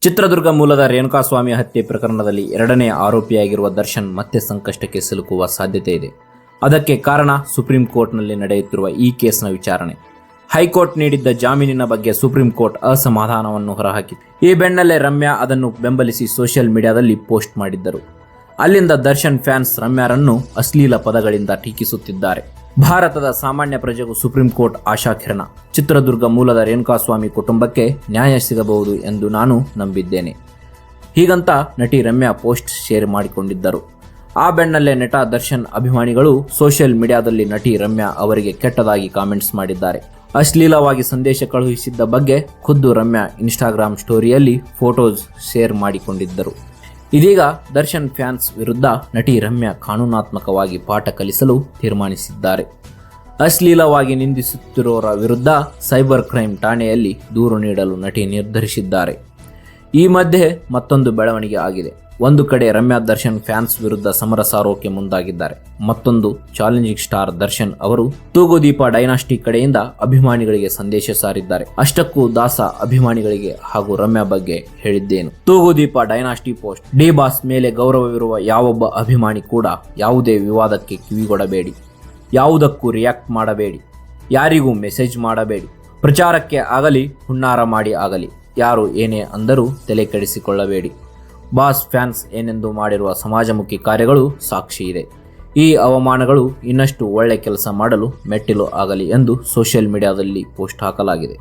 ಚಿತ್ರದುರ್ಗ ಮೂಲದ ರೇಣುಕಾಸ್ವಾಮಿ ಹತ್ಯೆ ಪ್ರಕರಣದಲ್ಲಿ ಎರಡನೇ ಆರೋಪಿಯಾಗಿರುವ ದರ್ಶನ್ ಮತ್ತೆ ಸಂಕಷ್ಟಕ್ಕೆ ಸಿಲುಕುವ ಸಾಧ್ಯತೆ ಇದೆ. ಅದಕ್ಕೆ ಕಾರಣ ಸುಪ್ರೀಂ ಕೋರ್ಟ್ನಲ್ಲಿ ನಡೆಯುತ್ತಿರುವ ಈ ಕೇಸ್ನ ವಿಚಾರಣೆ. ಹೈಕೋರ್ಟ್ ನೀಡಿದ್ದ ಜಾಮೀನಿನ ಬಗ್ಗೆ ಸುಪ್ರೀಂ ಕೋರ್ಟ್ ಅಸಮಾಧಾನವನ್ನು ಹೊರಹಾಕಿತು. ಈ ಬೆನ್ನಲ್ಲೇ ರಮ್ಯಾ ಅದನ್ನು ಬೆಂಬಲಿಸಿ ಸೋಷಿಯಲ್ ಮೀಡಿಯಾದಲ್ಲಿ ಪೋಸ್ಟ್ ಮಾಡಿದ್ದರು. ಅಲ್ಲಿಂದ ದರ್ಶನ್ ಫ್ಯಾನ್ಸ್ ರಮ್ಯಾರನ್ನು ಅಶ್ಲೀಲ ಪದಗಳಿಂದ ಟೀಕಿಸುತ್ತಿದ್ದಾರೆ. ಭಾರತದ ಸಾಮಾನ್ಯ ಪ್ರಜೆಗೂ ಸುಪ್ರೀಂ ಕೋರ್ಟ್ ಆಶಾಕಿರಣ. ಚಿತ್ರದುರ್ಗ ಮೂಲದ ರೇಣುಕಾಸ್ವಾಮಿ ಕುಟುಂಬಕ್ಕೆ ನ್ಯಾಯ ಸಿಗಬಹುದು ಎಂದು ನಾನು ನಂಬಿದ್ದೇನೆ. ಹೀಗಂತ ನಟಿ ರಮ್ಯಾ ಪೋಸ್ಟ್ ಶೇರ್ ಮಾಡಿಕೊಂಡಿದ್ದರು. ಆ ಬೆನ್ನಲ್ಲೇ ನಟ ದರ್ಶನ್ ಅಭಿಮಾನಿಗಳು ಸೋಷಿಯಲ್ ಮೀಡಿಯಾದಲ್ಲಿ ನಟಿ ರಮ್ಯಾ ಅವರಿಗೆ ಕೆಟ್ಟದಾಗಿ ಕಾಮೆಂಟ್ಸ್ ಮಾಡಿದ್ದಾರೆ. ಅಶ್ಲೀಲವಾಗಿ ಸಂದೇಶ ಕಳುಹಿಸಿದ್ದ ಬಗ್ಗೆ ಖುದ್ದು ರಮ್ಯಾ ಇನ್ಸ್ಟಾಗ್ರಾಮ್ ಸ್ಟೋರಿಯಲ್ಲಿ ಫೋಟೋಸ್ ಶೇರ್ ಮಾಡಿಕೊಂಡಿದ್ದರು. ಇದೀಗ ದರ್ಶನ್ ಫ್ಯಾನ್ಸ್ ವಿರುದ್ಧ ನಟಿ ರಮ್ಯಾ ಕಾನೂನಾತ್ಮಕವಾಗಿ ಪಾಠ ಕಲಿಸಲು ತೀರ್ಮಾನಿಸಿದ್ದಾರೆ. ಅಶ್ಲೀಲವಾಗಿ ನಿಂದಿಸುತ್ತಿರೋರ ವಿರುದ್ಧ ಸೈಬರ್ ಕ್ರೈಮ್ ಠಾಣೆಯಲ್ಲಿ ದೂರು ನೀಡಲು ನಟಿ ನಿರ್ಧರಿಸಿದ್ದಾರೆ. ಈ ಮಧ್ಯೆ ಮತ್ತೊಂದು ಬೆಳವಣಿಗೆ ಆಗಿದೆ. ಒಂದು ಕಡೆ ರಮ್ಯಾ ದರ್ಶನ್ ಫ್ಯಾನ್ಸ್ ವಿರುದ್ಧ ಸಮರ ಸಾರೋಕೆ ಮುಂದಾಗಿದ್ದಾರೆ. ಮತ್ತೊಂದು ಚಾಲೆಂಜಿಂಗ್ ಸ್ಟಾರ್ ದರ್ಶನ್ ಅವರು ತೂಗುದೀಪ ಡೈನಾಸ್ಟಿ ಕಡೆಯಿಂದ ಅಭಿಮಾನಿಗಳಿಗೆ ಸಂದೇಶ ಸಾರಿದ್ದಾರೆ. ಅಷ್ಟಕ್ಕೂ ದಾಸ ಅಭಿಮಾನಿಗಳಿಗೆ ಹಾಗೂ ರಮ್ಯಾ ಬಗ್ಗೆ ಹೇಳಿದ್ದೇನು? Thoogudeepa dynasty post. D boss ಮೇಲೆ ಗೌರವವಿರುವ ಯಾವೊಬ್ಬ ಅಭಿಮಾನಿ ಕೂಡ ಯಾವುದೇ ವಿವಾದಕ್ಕೆ ಕಿವಿಗೊಡಬೇಡಿ, ಯಾವುದಕ್ಕೂ ರಿಯಾಕ್ಟ್ ಮಾಡಬೇಡಿ, ಯಾರಿಗೂ ಮೆಸೇಜ್ ಮಾಡಬೇಡಿ. ಪ್ರಚಾರಕ್ಕೆ ಆಗಲಿ ಹುನ್ನಾರ ಮಾಡಿ ಆಗಲಿ ಯಾರು ಏನೇ ಅಂದರೂ ತಲೆ ಕೆಡಿಸಿಕೊಳ್ಳಬೇಡಿ. ಬಾಸ್ ಫ್ಯಾನ್ಸ್ ಏನೆಂದು ಮಾಡಿರುವ ಸಮಾಜಮುಖಿ ಕಾರ್ಯಗಳು ಸಾಕ್ಷಿ ಇದೆ. ಈ ಅವಮಾನಗಳು ಇನ್ನಷ್ಟು ಒಳ್ಳೆ ಕೆಲಸ ಮಾಡಲು ಮೆಟ್ಟಿಲು ಆಗಲಿ ಎಂದು ಸೋಷಿಯಲ್ ಮೀಡಿಯಾದಲ್ಲಿ ಪೋಸ್ಟ್ ಹಾಕಲಾಗಿದೆ.